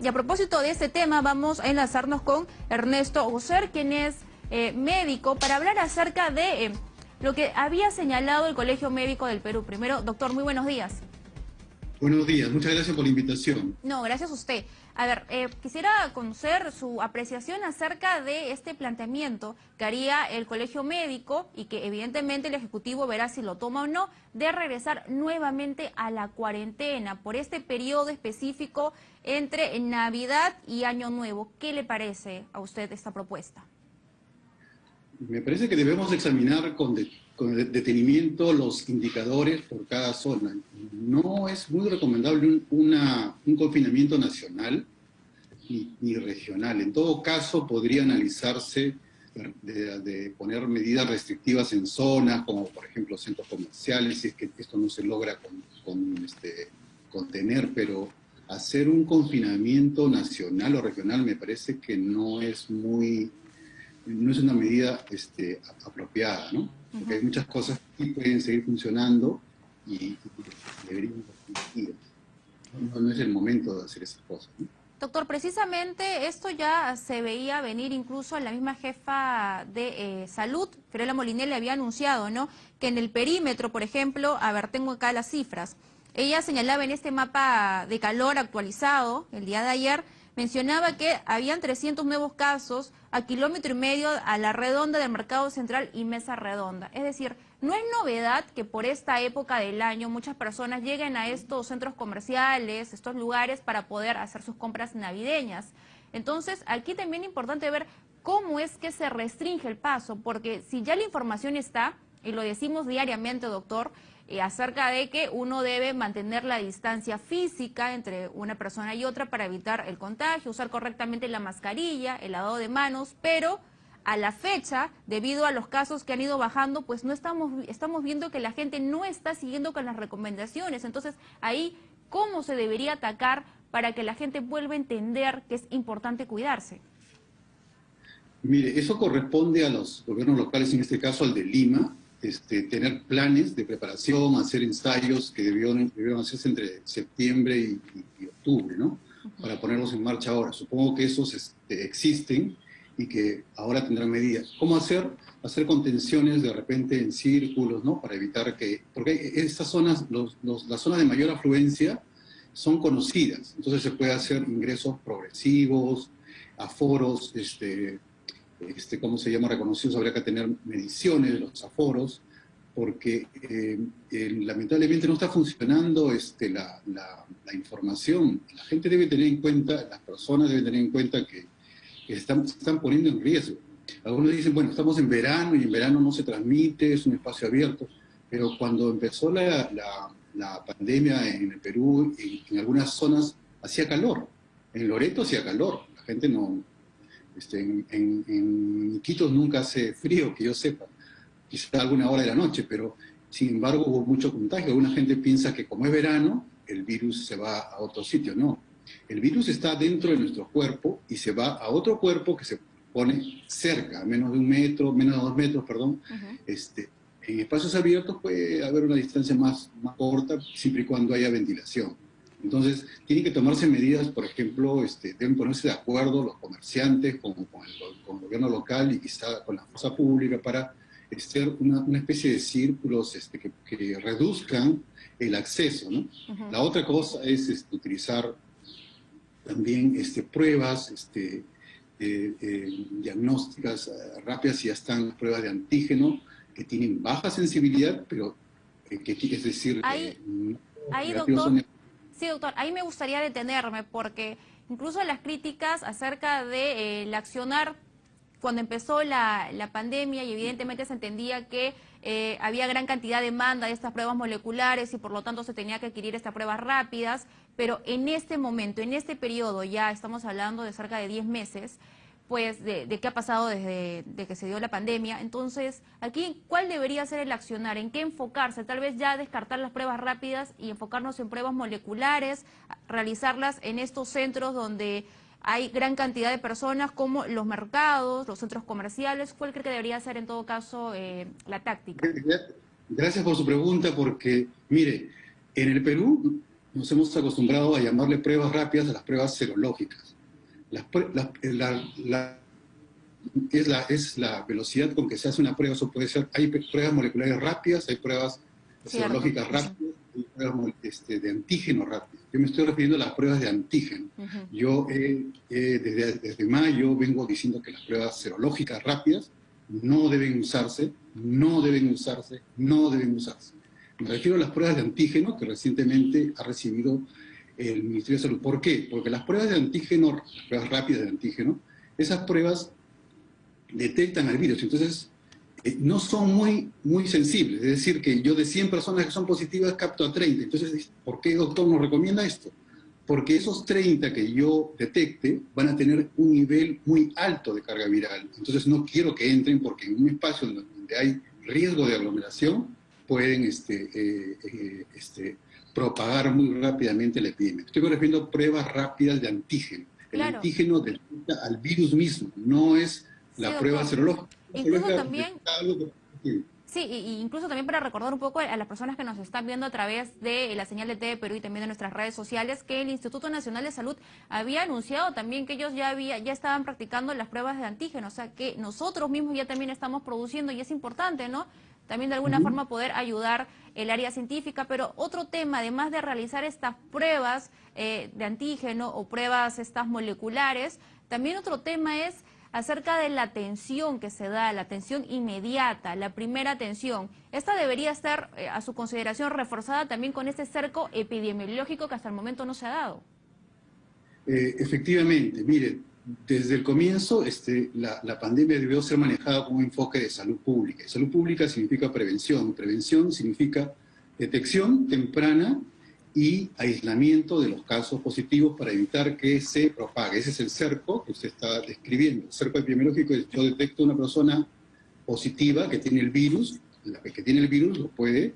Y a propósito de este tema, vamos a enlazarnos con Ernesto Oser, quien es médico, para hablar acerca de lo que había señalado el Colegio Médico del Perú. Primero, doctor, muy buenos días. Buenos días, muchas gracias por la invitación. No, gracias a usted. A ver, quisiera conocer su apreciación acerca de este planteamiento que haría el Colegio Médico y que evidentemente el Ejecutivo verá si lo toma o no, de regresar nuevamente a la cuarentena por este periodo específico entre Navidad y Año Nuevo. ¿Qué le parece a usted esta propuesta? Me parece que debemos examinar con detenimiento los indicadores por cada zona. No es muy recomendable un confinamiento nacional ni regional. En todo caso, podría analizarse de poner medidas restrictivas en zonas, como por ejemplo centros comerciales, si es que esto no se logra contener, pero hacer un confinamiento nacional o regional me parece que no es una medida apropiada, ¿no? Porque hay muchas cosas que pueden seguir funcionando y deberían permitir. No es el momento de hacer esas cosas, ¿no? Doctor, precisamente esto ya se veía venir, incluso la misma jefa de salud, Fiorella Molinelli, le había anunciado, ¿no?, que en el perímetro, por ejemplo, a ver, tengo acá las cifras, ella señalaba en este mapa de calor actualizado, el día de ayer, mencionaba que habían 300 nuevos casos a 1,5 kilómetros a la redonda del Mercado Central y Mesa Redonda. Es decir, no es novedad que por esta época del año muchas personas lleguen a estos centros comerciales, estos lugares, para poder hacer sus compras navideñas. Entonces, aquí también es importante ver cómo es que se restringe el paso, porque si ya la información está, y lo decimos diariamente, doctor, acerca de que uno debe mantener la distancia física entre una persona y otra para evitar el contagio, usar correctamente la mascarilla, el lavado de manos, pero a la fecha, debido a los casos que han ido bajando, pues no estamos viendo que la gente no está siguiendo con las recomendaciones. Entonces, ahí, ¿cómo se debería atacar para que la gente vuelva a entender que es importante cuidarse? Mire, eso corresponde a los gobiernos locales, en este caso al de Lima, tener planes de preparación, hacer ensayos que debieron hacerse entre septiembre y octubre, ¿no? Para ponerlos en marcha ahora. Supongo que esos existen y que ahora tendrán medidas. ¿Cómo hacer? Hacer contenciones de repente en círculos, ¿no? Para evitar que... Porque estas zonas, las zonas de mayor afluencia son conocidas. Entonces se puede hacer ingresos progresivos, aforos, ¿cómo se llama? Reconocidos. Habría que tener mediciones de los aforos, porque lamentablemente no está funcionando la información. La gente debe tener en cuenta, las personas deben tener en cuenta que se están poniendo en riesgo. Algunos dicen, bueno, estamos en verano y en verano no se transmite, es un espacio abierto, pero cuando empezó la pandemia en el Perú, en algunas zonas hacía calor. En Loreto hacía calor, la gente no... en Iquitos nunca hace frío, que yo sepa, quizá alguna hora de la noche, pero sin embargo hubo mucho contagio. Alguna gente piensa que como es verano, el virus se va a otro sitio. No, el virus está dentro de nuestro cuerpo y se va a otro cuerpo que se pone cerca, a menos de 1 metro, menos de 2 metros, perdón. En espacios abiertos puede haber una distancia más corta, siempre y cuando haya ventilación. Entonces, tienen que tomarse medidas, por ejemplo, deben ponerse de acuerdo los comerciantes con el gobierno local y quizá con la fuerza pública para hacer una especie de círculos que reduzcan el acceso, ¿no? La otra cosa es utilizar también pruebas diagnósticas rápidas. Ya están las pruebas de antígeno que tienen baja sensibilidad, pero es decir, ahí, doctor. Sí, doctor, ahí me gustaría detenerme porque incluso las críticas acerca de el accionar cuando empezó la pandemia, y evidentemente se entendía que había gran cantidad de demanda de estas pruebas moleculares y por lo tanto se tenía que adquirir estas pruebas rápidas, pero en este momento, en este periodo, ya estamos hablando de cerca de 10 meses, pues de qué ha pasado desde que se dio la pandemia. Entonces, aquí, ¿cuál debería ser el accionar? ¿En qué enfocarse? Tal vez ya descartar las pruebas rápidas y enfocarnos en pruebas moleculares, realizarlas en estos centros donde hay gran cantidad de personas, como los mercados, los centros comerciales. ¿Cuál cree que debería ser, en todo caso, la táctica? Gracias por su pregunta, porque, mire, en el Perú nos hemos acostumbrado a llamarle pruebas rápidas a las pruebas serológicas. Es la velocidad con que se hace una prueba. Eso puede ser, hay pruebas moleculares rápidas, hay pruebas Cierto. serológicas rápidas, hay pruebas de antígeno rápidas. Yo me estoy refiriendo a las pruebas de antígeno. Yo desde mayo vengo diciendo que las pruebas serológicas rápidas no deben usarse, no deben usarse, no deben usarse. Me refiero a las pruebas de antígeno que recientemente ha recibido el Ministerio de Salud. ¿Por qué? Porque las pruebas de antígeno, las pruebas rápidas de antígeno, esas pruebas detectan al virus, entonces no son muy sensibles. Es decir, que yo de 100 personas que son positivas capto a 30. Entonces, ¿por qué, doctor, nos recomienda esto? Porque esos 30 que yo detecte van a tener un nivel muy alto de carga viral. Entonces no quiero que entren porque en un espacio donde hay riesgo de aglomeración pueden propagar muy rápidamente la epidemia. Estoy refiriendo a pruebas rápidas de antígeno. El Claro. antígeno detecta al virus mismo, no es Sí, la prueba doctor. serológica. Incluso también, Detecta algo que- sí, y incluso también para recordar un poco a las personas que nos están viendo a través de la señal de TV Perú y también de nuestras redes sociales, que el Instituto Nacional de Salud había anunciado también que ellos ya estaban practicando las pruebas de antígeno, o sea que nosotros mismos ya también estamos produciendo y es importante, ¿no? También de alguna Ujú. forma poder ayudar el área científica, pero otro tema, además de realizar estas pruebas de antígeno o pruebas estas moleculares, también otro tema es acerca de la atención que se da, la atención inmediata, la primera atención. Esta debería estar, a su consideración, reforzada también con este cerco epidemiológico que hasta el momento no se ha dado. Efectivamente, mire, desde el comienzo la pandemia debió ser manejada con un enfoque de salud pública. Salud pública significa prevención. Prevención significa detección temprana y aislamiento de los casos positivos para evitar que se propague. Ese es el cerco que usted está describiendo. El cerco epidemiológico es: yo detecto una persona positiva que tiene el virus, la que tiene el virus lo puede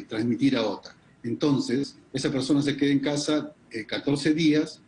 transmitir a otra. Entonces, esa persona se queda en casa 14 días,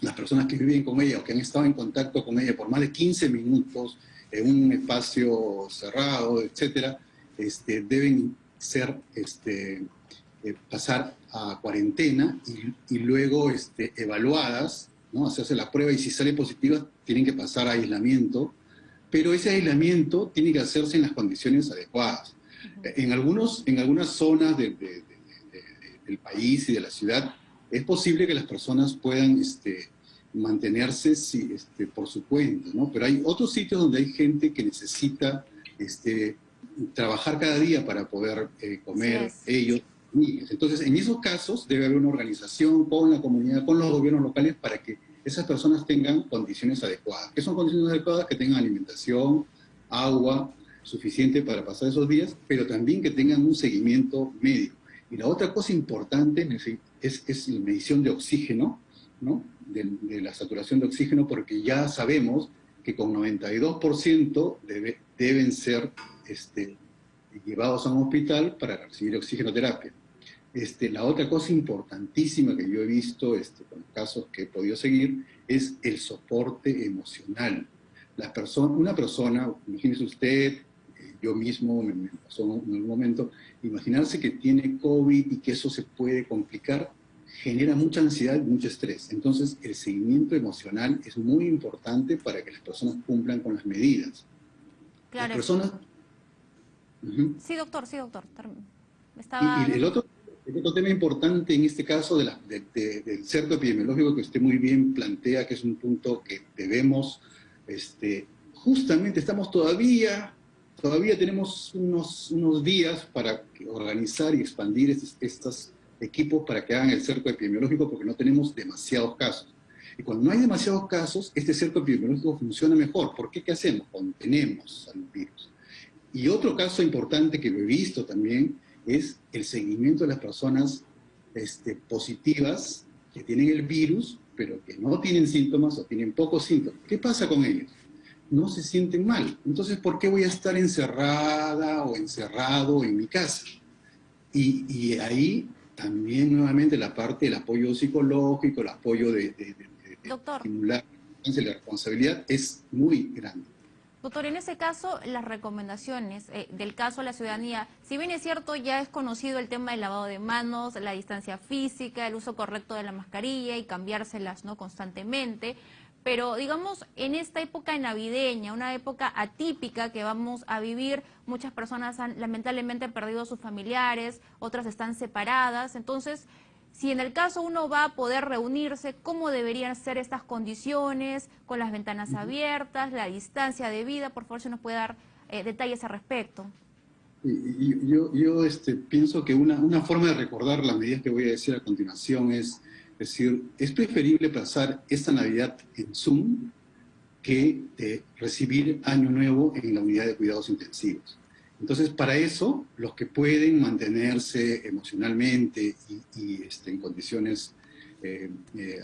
las personas que viven con ella o que han estado en contacto con ella por más de 15 minutos en un espacio cerrado, etcétera, deben ser, pasar a cuarentena y luego evaluadas, ¿no? Hacerse la prueba y si sale positiva tienen que pasar a aislamiento, pero ese aislamiento tiene que hacerse en las condiciones adecuadas. En algunas zonas del país y de la ciudad es posible que las personas puedan mantenerse por su cuenta, ¿no? Pero hay otros sitios donde hay gente que necesita trabajar cada día para poder comer ellos mismos. Entonces, en esos casos debe haber una organización con la comunidad, con los gobiernos locales, para que esas personas tengan condiciones adecuadas. ¿Qué son condiciones adecuadas? Que tengan alimentación, agua suficiente para pasar esos días, pero también que tengan un seguimiento médico. Y la otra cosa importante es la medición de oxígeno, ¿no? De la saturación de oxígeno, porque ya sabemos que con 92% deben ser llevados a un hospital para recibir oxigenoterapia. La otra cosa importantísima que yo he visto con los casos que he podido seguir es el soporte emocional. Una persona, imagínese usted, yo mismo me pasó en algún momento, imaginarse que tiene COVID y que eso se puede complicar, genera mucha ansiedad y mucho estrés. Entonces, el seguimiento emocional es muy importante para que las personas cumplan con las medidas. Claro. Las personas... Sí, doctor, sí, doctor. Y el otro tema importante en este caso del cerco epidemiológico que usted muy bien plantea, que es un punto que debemos, justamente estamos todavía tenemos unos días para organizar y expandir estos equipos para que hagan el cerco epidemiológico, porque no tenemos demasiados casos. Y cuando no hay demasiados casos, este cerco epidemiológico funciona mejor. ¿Por qué? ¿Qué hacemos? Contenemos al virus. Y otro caso importante que lo he visto también es el seguimiento de las personas positivas que tienen el virus, pero que no tienen síntomas o tienen pocos síntomas. ¿Qué pasa con ellos? No se sienten mal. Entonces, ¿por qué voy a estar encerrada o encerrado en mi casa? Y ahí también nuevamente la parte del apoyo psicológico, el apoyo de Doctor, estimular la responsabilidad es muy grande. Doctor, en ese caso, las recomendaciones del caso a la ciudadanía, si bien es cierto, ya es conocido el tema del lavado de manos, la distancia física, el uso correcto de la mascarilla y cambiárselas, ¿no?, constantemente, pero digamos, en esta época navideña, una época atípica que vamos a vivir, muchas personas han lamentablemente perdido a sus familiares, otras están separadas, entonces, si en el caso uno va a poder reunirse, ¿cómo deberían ser estas condiciones, con las ventanas abiertas, la distancia debida? Por favor, si nos puede dar detalles al respecto. Yo pienso que una forma de recordar las medidas que voy a decir a continuación es decir, es preferible pasar esta Navidad en Zoom que recibir Año Nuevo en la unidad de cuidados intensivos. Entonces, para eso, los que pueden mantenerse emocionalmente y en condiciones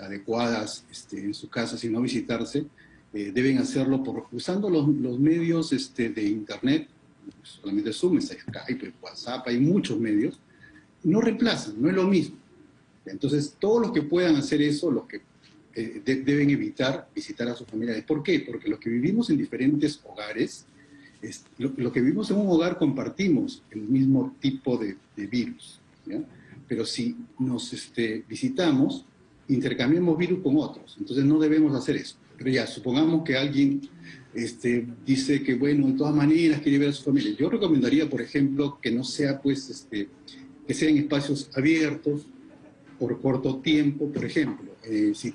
adecuadas en su casa sin no visitarse, deben hacerlo usando los medios de Internet, solamente Zoom, Skype, WhatsApp, hay muchos medios, no reemplazan, no es lo mismo. Entonces, todos los que puedan hacer eso, los que deben evitar visitar a sus familiares. ¿Por qué? Porque los que vivimos en diferentes hogares, los que vivimos en un hogar compartimos el mismo tipo de virus, ¿ya? Pero si nos visitamos, intercambiamos virus con otros, entonces no debemos hacer eso. Pero ya, supongamos que alguien dice que, bueno, de todas maneras quiere ver a su familia. Yo recomendaría, por ejemplo, que no sea, pues, que sean espacios abiertos, por corto tiempo, por ejemplo, si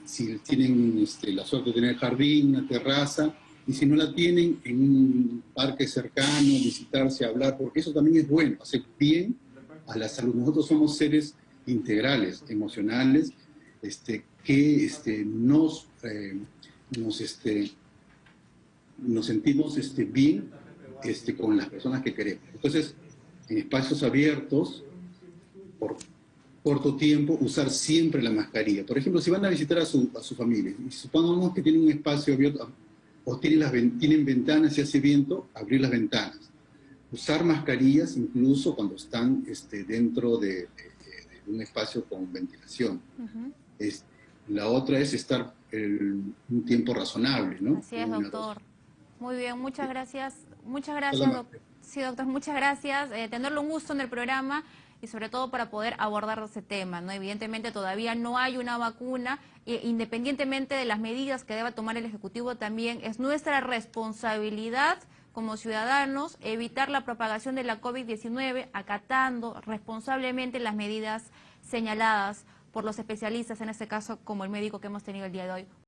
tienen la suerte de tener jardín, una terraza, y si no la tienen, en un parque cercano, visitarse, hablar, porque eso también es bueno, hace bien a la salud. Nosotros somos seres integrales, emocionales, que nos sentimos bien con las personas que queremos. Entonces, en espacios abiertos, por corto tiempo, usar siempre la mascarilla. Por ejemplo, si van a visitar a su familia, y supongamos que tienen un espacio abierto, o tienen ventanas y hace viento, abrir las ventanas. Usar mascarillas incluso cuando están dentro de un espacio con ventilación. La otra es estar un tiempo razonable, ¿no? Así es, doctor. Muy bien, muchas gracias. Muchas gracias, Solamente. sí, doctor, muchas gracias. Tenerlo un gusto en el programa y sobre todo para poder abordar ese tema, ¿no? Evidentemente todavía no hay una vacuna, independientemente de las medidas que deba tomar el Ejecutivo, también es nuestra responsabilidad como ciudadanos evitar la propagación de la COVID-19, acatando responsablemente las medidas señaladas por los especialistas, en este caso como el médico que hemos tenido el día de hoy.